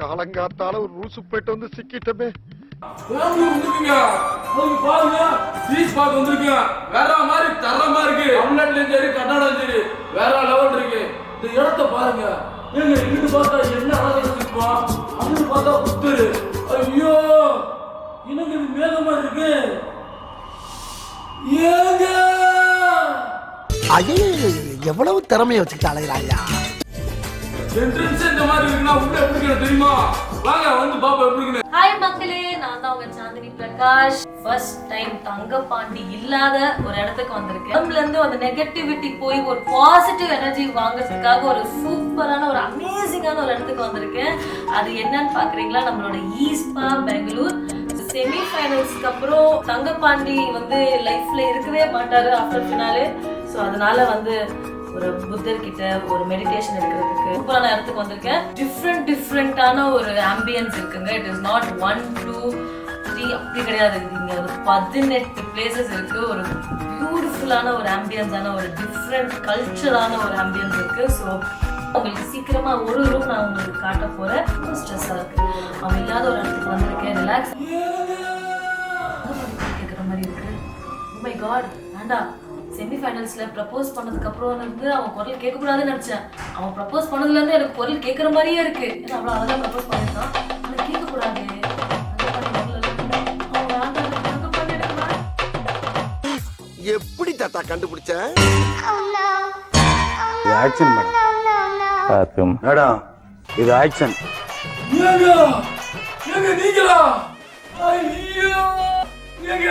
காலங்காத்தால ஒரு ரூசு போயிட்டு வந்து சிக்கிட்டமே. வந்துருக்கீங்க பாருங்க, பீச் பார்த்து வந்துருக்கீங்க. வேற மாதிரி தரமா இருக்கு. தமிழ்நாட்டுலயும் சரி கர்நாடகம் சரி வேற லெவல் இருக்கு. இந்த இடத்த பாருங்க. ஏங்க இங்கிட்டு பார்த்தா என்ன அழகா இருக்குப்பா, அங்கிட்டு பார்த்தா புத்தரு. ஐயோ எனக்கு இது மேகமா இருக்கு. ஏங்க ஐயே எவ்வளவு திறமையை வச்சுக்கிட்டு அலைகிறாயா. என்ட்ரன்ஸ் இந்த மாதிரி இருக்குன்னா உள்ள எப்படி தெரியுமா? வாங்க வந்து பாப்பா எப்படி இருக்கு. ஹாய் மக்களே, நான் தான் உங்க சாந்தினி பிரகாஷ். ஃபர்ஸ்ட் டைம் தங்கபாண்டி இல்லாத ஒரு இடத்துக்கு வந்திருக்கேன். நம்மள இருந்து அந்த நெகட்டிவிட்டி போய் ஒரு பாசிட்டிவ் எனர்ஜி வாங்குறதுக்காக ஒரு சூப்பரான ஒரு அமேசிங்கான ஒரு இடத்துக்கு வந்திருக்கேன். அது என்னன்னு பாக்குறீங்களா? நம்மளோட ஈஸ்பா பெங்களூர். செமி ஃபைனல்ஸ்க்கு அப்புறம் தங்கபாண்டி வந்து லைஃப்ல இருக்கவே மாட்டாரு ஆஃப்டர் ஃபினாலே. ஸோ அதனால வந்து ஒரு புத்தர் கிட்ட ஒரு மெடிடேஷன் எடுக்கிறதுக்கு சூப்பரான இடத்துக்கு வந்திருக்கேன். டிஃப்ரெண்டான ஒரு ஆம்பியன்ஸ் இருக்குங்க. இட் இஸ் நாட் 1 2 3 அப்படி கிடையாது. இங்க ஒரு 18 பிளேசஸ் இருக்கு. ஒரு பியூட்டிஃபுல்லான ஒரு ஆம்பியன்ஸான ஒரு டிஃப்ரெண்ட் கல்ச்சரான ஒரு ஆம்பியன்ஸ் இருக்கு. ஸோ உங்களுக்கு சீக்கிரமா ஒரு ரூம் நான் உங்களுக்கு காட்ட போறேன். ஸ்ட்ரெஸ்ஸா இருக்கு, அவன் இல்லாத ஒரு இடத்துக்கு வந்திருக்கேன். ரிலாக்ஸ் கேட்குற மாதிரி இருக்கு. ஓ மை காட், வேண்டா. செமிஃபைனல்ஸ்ல ப்ரப்போஸ் பண்ணதுக்கு அப்புறம் இருந்து அவன் குரல் கேட்கக்கூடாதுன்னு நினைச்சேன். அவன் ப்ரப்போஸ் பண்ணதுல இருந்து எனக்கு குரல் கேட்கற மாதிரியே இருக்கு. ஏன்னா அவ்வளோ அழகா ப்ரப்போஸ் பண்ணிருக்கான். அதை கேட்கக்கூடாது. எப்படி தாத்தா கண்டுபிடிச்ச? Action madam. மேடம் இது ஆக்ஷன். நீங்களா? ஐயோ ஏங்க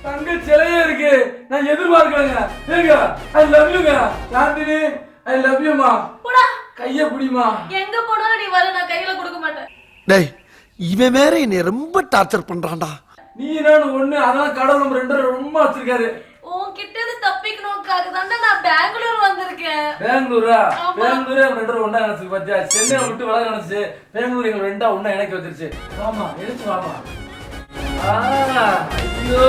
தங்க சிலையே இருக்கு. நான் எதிர்பார்க்கலங்க. ஏங்க ஐ லவ் யூங்க சாந்தினி. ஐ லவ் யூமா. போடா, கைய பிடிமா. எங்க போனாலும் நீ வர, நான் கையில கொடுக்க மாட்டேன். டேய் இவன் வேற என்னை ரொம்ப டார்ச்சர் பண்றான்டா. நீ நான் ஒண்ணு, அதான் கடவுள் நம்ம ரெண்டு ரொம்ப வச்சிருக்காரு. உன்கிட்ட இருந்து தப்பிக்கணும்க்காக தான் நான் பெங்களூர் வந்திருக்கேன். பெங்களூரா? பெங்களூரே ரெண்டு ஒண்ணா நினைச்சு பாத்தியா? சென்னை விட்டு வளர நினைச்சு பெங்களூர் எங்க ரெண்டா ஒண்ணா இணைக்க வச்சிருச்சு. வாமா எடுத்து வாமா. ஐயோ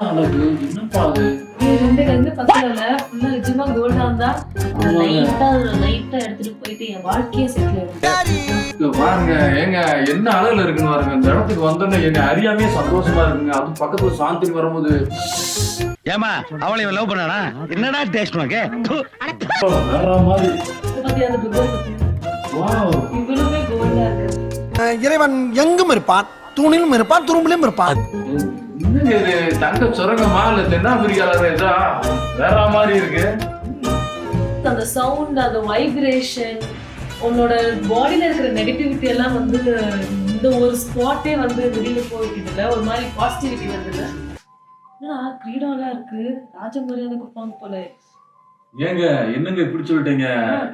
அழகு என்னப்பா அது? ரெண்டு பக்கத்துல ஃபுல்லா நிஜமா கோல்டா இருந்தா லைட்டா எடுத்துட்டு போயிட்டு என் வாழ்க்கையே செட்டில் ஆயிடும். பாருங்க ஏங்க என்ன அழகுல இருக்குன்னு பாருங்க. இந்த இடத்துக்கு வந்தோன்னே என்ன அறியாமே சந்தோஷமா இருக்குங்க. அது பக்கத்துல சாந்தி வரும்போது ஏமா அவளை இவன் லவ் பண்ணானா? என்னடா டேஸ்ட் உனக்கு? வேற மாதிரி. பத்தி அந்த பிகோல் பத்தி இவ்வளவுமே கோல்டா இருக்கு. இறைவன் எங்கும் இருப்பான், தூணிலும் இருப்பான், துரும்பிலும் இருப்பான். என்னங்க இது தங்க சுரங்கமா இல்ல தென்னாப்பிரிக்கால ஏதா வேற மாதிரி இருக்கு. அந்த சவுண்ட், அந்த வைப்ரேஷன், உன்னோட பாடியில இருக்கிற நெகட்டிவிட்டி எல்லாம் வந்து இந்த ஒரு ஸ்பாட்டே வந்து வெளியில போய்கிட்டு ஒரு மாதிரி பாசிட்டிவிட்டி வருதுல்ல. என்னடா கிரீடம் எல்லாம் இருக்கு, ராஜமரியாதை கொடுப்பாங்க போல. ஏங்க என்னங்க இப்படி சொல்லிட்டீங்க?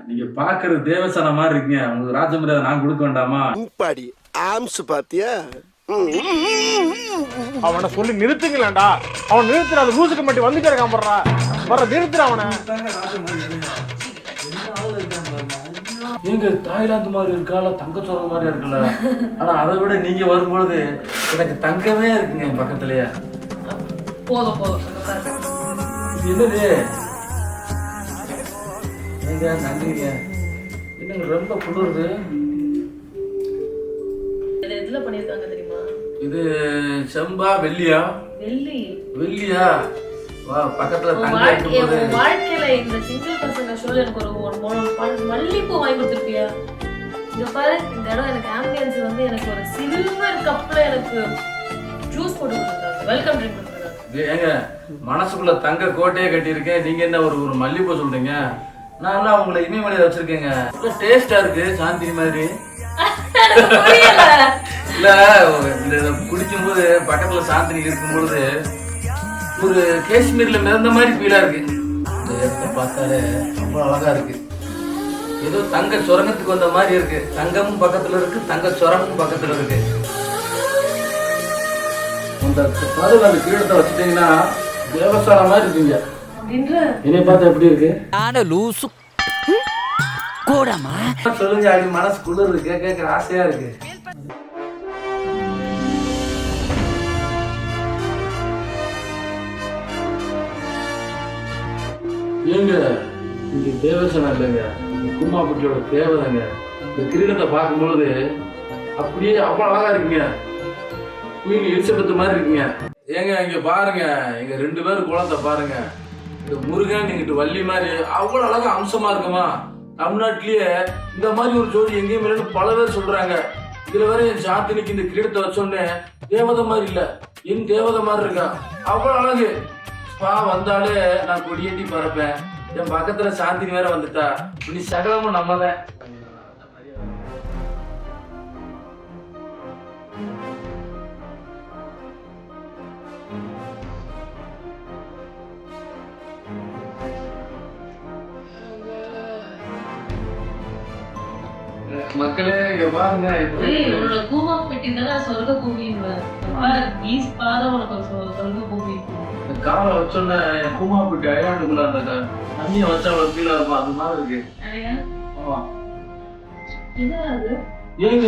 நீங்க பாக்குறது தேவசான மாதிரி இருக்கீங்க. உங்களுக்கு ராஜமரியாதை நான் கொடுக்க வேண்டாமா? பாடி ஆம்ஸ் பாத்தியா? அவனை சொல்லி நிறுத்துங்களேன்டா. அவன் நிறுத்துற அது ரூசுக்கு மட்டும் வந்துட்டே இருக்கான். போடுறா வர நிறுத்துற அவனை. எங்க தாய்லாந்து மாதிரி இருக்கால, தங்க சுரங்க மாதிரி இருக்குல்ல. ஆனா அதை விட நீங்க வரும்பொழுது எனக்கு தங்கமே இருக்குங்க பக்கத்துலயே. போதும் போதும். என்னது நீங்க நன்றிங்க. என்னங்க ரொம்ப குளிருது. எதுல பண்ணிருக்காங்க தெரியுமா? இது செம்பா வெள்ளியா? வெள்ளி. வெள்ளியா? வா பக்கத்துல தங்க இருக்கும்போது வாழ்க்கையில இந்த சிங்கிள் பர்சன் ஷோல எனக்கு ஒரு மல்லிப்பூ வாங்கி கொடுத்துருப்பியா? இங்க பாரு, இந்த இடம் எனக்கு ஆம்பியன்ஸ் வந்து எனக்கு ஒரு சில்வர் கப்ல எனக்கு ஜூஸ் போட்டு கொடுத்துருக்காங்க. வெல்கம் ட்ரிங்க் கொடுத்துருக்காங்க. ஏங்க மனசுக்குள்ள தங்க கோட்டையே கட்டியிருக்கேன். நீங்க என்ன ஒரு மல்லிப்பூ சொல்றீங்க? நான் உங்களை இமயமலையில வச்சிருக்கேங்க. டேஸ்டா இருக்கு சாந்தினி மாதிரி. இல்ல இந்த குடிக்கும் போது பக்கத்துல சாந்தினி இருக்கும்பொழுது ஒரு காஷ்மீர்ல மிதந்த மாதிரி ஃபீலா இருக்கு. இந்த இடத்த பார்த்தாலே ரொம்ப அழகா இருக்கு. ஏதோ தங்க சுரங்கத்துக்கு வந்த மாதிரி இருக்கு. தங்கமும் பக்கத்துல இருக்கு, தங்க சுரங்கமும் பக்கத்துல இருக்கு. அந்த பதில் அந்த கிரீடத்தை வச்சுட்டீங்கன்னா தேவசான மாதிரி இருக்கீங்க. என்னை பார்த்தா எப்படி இருக்கு? சொல்லுங்க. அப்படி மனசு குளிர் கேட்க ஆசையா இருக்கு. ஏங்க இங்க தேவசனம் இல்லைங்க, கூமாப்பட்டியோட தேவதைங்க. இந்த கிரீடத்தை பார்க்கும்பொழுது அப்படியே அவ்வளோ அழகா இருக்குங்க, குயின் எலிசபெத் மாதிரி இருக்குங்க. ஏங்க இங்க பாருங்க, எங்க 2 பேரும் குளத்தை பாருங்க. இந்த முருகன் எங்கிட்ட வள்ளி மாதிரி அவ்வளோ அழகா அம்சமா இருக்குமா. தமிழ்நாட்டிலேயே இந்த மாதிரி ஒரு ஜோடி எங்கேயும் இல்லைன்னு பல பேர் சொல்றாங்க. இதுல வேற என் சாந்தினிக்கு இந்த கிரீடத்தை வச்சோடனே தேவதை மாதிரி இல்ல, என் தேவதை மாதிரி இருக்கா, அவ்வளோ அழகு. வந்தாலே நான் கொடியேட்டி பறப்பேன். என் பக்கத்துல சாந்தினி வேற வந்துட்டா, நீ சகலமும் நம்மதான். மக்களே இங்க பாருங்க, உன்னோட கூமா பெட்டி தான் சொர்க்க பூமின்னு ப்ளீஸ் பாரு, உனக்கு சொர்க்க பூமி. இந்த காலை வச்சோன்னே என் கூமாப்பட்டி ஐலாண்டுக்குள்ள அந்த தண்ணியை வச்சா அவ்வளவு ஃபீலா இருக்கும், அது மாதிரி இருக்கு. ஆமா. ஏங்க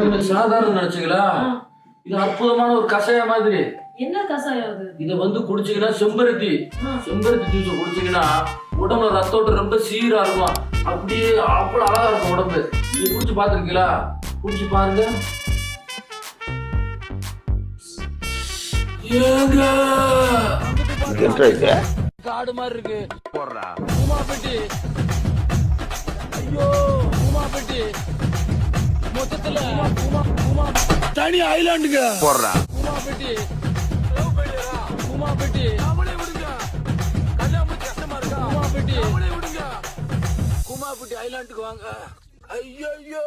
இது சாதாரண நினைச்சீங்களா? இது அற்புதமான ஒரு கஷாயம் மாதிரி. என்ன கஷாயம் அது? இத வந்து குடிச்சீங்கன்னா செம்பருத்தி ஜூஸ் குடிச்சீங்கன்னா உடம்புல ரத்தோட்டம் ரொம்ப சீரா இருக்கும், அப்படியே அவ்வளவு அழகா இருக்கும் உடம்பு. இது குடிச்சு பாத்துருக்கீங்களா? குடிச்சு பாருங்க. ஏங்க காடு மாதிரி இருக்கு. கூமாப்பட்டி, ஐயோ கூமாப்பட்டி மொத்தத்துல தனி ஐலாண்டுங்க. கூமாப்பட்டி கூமாப்பட்டி அவளே விடுங்க, கல்யாணம் கஷ்டமா இருக்கா? கூமாப்பட்டி அவளே விடுங்க, கூமாப்பட்டி ஐலாண்டுக்கு வாங்க. ஐயோ